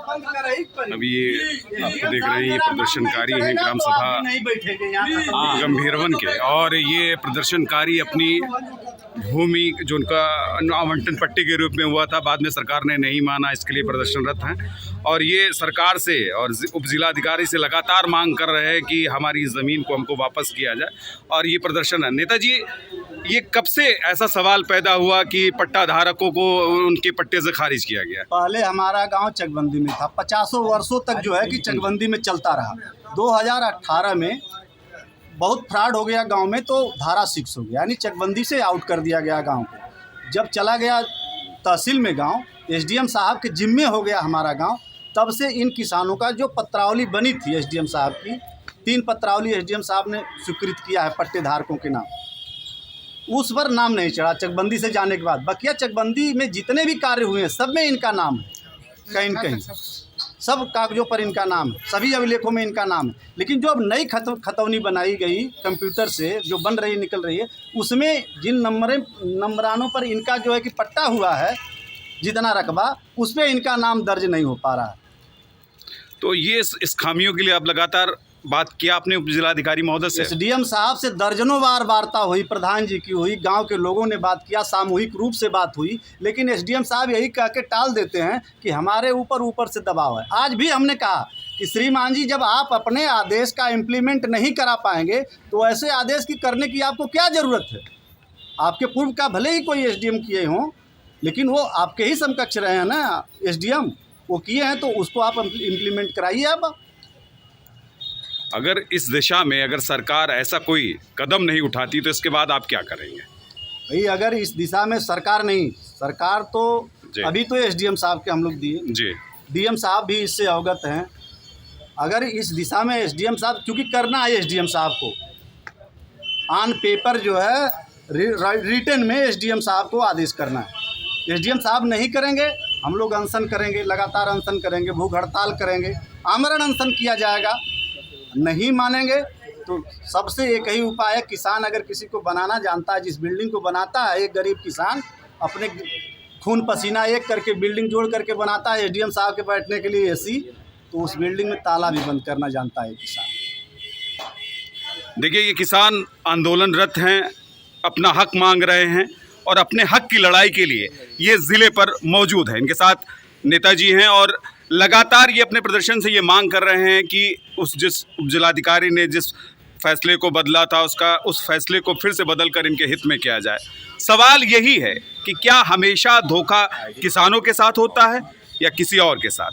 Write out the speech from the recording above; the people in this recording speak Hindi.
अभी ये आपको देख रहे हैं, ये प्रदर्शनकारी हैं ग्राम सभा गंभीरवन के, और ये प्रदर्शनकारी अपनी भूमि जो उनका आवंटन पट्टी के रूप में हुआ था, बाद में सरकार ने नहीं माना, इसके लिए प्रदर्शनरत हैं। और ये सरकार से और उप जिलाधिकारी से लगातार मांग कर रहे हैं कि हमारी ज़मीन को हमको वापस किया जाए, और ये प्रदर्शन है। नेताजी, ये कब से ऐसा सवाल पैदा हुआ कि पट्टा धारकों को उनके पट्टे से खारिज किया गया? पहले हमारा गांव चकबंदी में था, 50 वर्षों तक जो है कि चकबंदी में चलता रहा। 2018 में बहुत फ्रॉड हो गया गांव में, तो धारा 6 हो गया, यानी चकबंदी से आउट कर दिया गया गांव को। जब चला गया तहसील में गांव, एसडीएम साहब के जिम्मे हो गया हमारा गांव, तब से इन किसानों का जो पत्रावली बनी थी एसडीएम साहब की, 3 पत्रावली एसडीएम साहब ने स्वीकृत किया है पट्टेधारकों के नाम, उस पर नाम नहीं चढ़ा चकबंदी से जाने के बाद। बकिया चकबंदी में जितने भी कार्य हुए हैं सब में इनका नाम है, कहीं न कहीं सब कागजों पर इनका नाम है, सभी अभिलेखों में इनका नाम है। लेकिन जो अब नई खतौनी बनाई गई कंप्यूटर से जो बन रही निकल रही है, उसमें जिन नंबरानों पर इनका जो है कि पट्टा हुआ है, जितना रकबा, उस पर इनका नाम दर्ज नहीं हो पा रहा है। तो ये इस खामियों के लिए आप लगातार बात किया आपने उप जिलाधिकारी महोदय से? एसडीएम साहब से दर्जनों बार वार्ता हुई, प्रधान जी की हुई, गांव के लोगों ने बात किया, सामूहिक रूप से बात हुई, लेकिन एसडीएम साहब यही कह के टाल देते हैं कि हमारे ऊपर से दबाव है। आज भी हमने कहा कि श्रीमान जी, जब आप अपने आदेश का इम्प्लीमेंट नहीं करा पाएंगे तो ऐसे आदेश की करने की आपको क्या ज़रूरत है? आपके पूर्व का भले ही कोई एसडीएम किए हों, लेकिन वो आपके ही समकक्ष रहे हैं ना एसडीएम, वो किए हैं, तो उसको आप इम्प्लीमेंट कराइए। अब अगर इस दिशा में अगर सरकार ऐसा कोई कदम नहीं उठाती तो इसके बाद आप क्या करेंगे? भाई, अगर इस दिशा में सरकार तो अभी तो एसडीएम साहब के हम लोग दिए जी, डीएम साहब भी इससे अवगत हैं। अगर इस दिशा में एसडीएम साहब, क्योंकि करना है एसडीएम साहब को, ऑन पेपर जो है रिटन में एसडीएम साहब को आदेश करना है। एसडीएम साहब नहीं करेंगे, हम लोग अनशन करेंगे, लगातार अनशन करेंगे, भूख हड़ताल करेंगे, आमरण अनशन किया जाएगा। नहीं मानेंगे तो सबसे एक ही उपाय है, किसान अगर किसी को बनाना जानता है, जिस बिल्डिंग को बनाता है एक गरीब किसान अपने खून पसीना एक करके बिल्डिंग जोड़ करके बनाता है एसडीएम साहब के बैठने के लिए एसी, तो उस बिल्डिंग में ताला भी बंद करना जानता है किसान। देखिए, ये किसान आंदोलनरत हैं, अपना हक मांग रहे हैं, और अपने हक की लड़ाई के लिए ये ज़िले पर मौजूद है। इनके साथ नेताजी हैं, और लगातार ये अपने प्रदर्शन से ये मांग कर रहे हैं कि जिस जिलाधिकारी ने जिस फैसले को बदला था, उस फैसले को फिर से बदल कर इनके हित में किया जाए। सवाल यही है कि क्या हमेशा धोखा किसानों के साथ होता है या किसी और के साथ?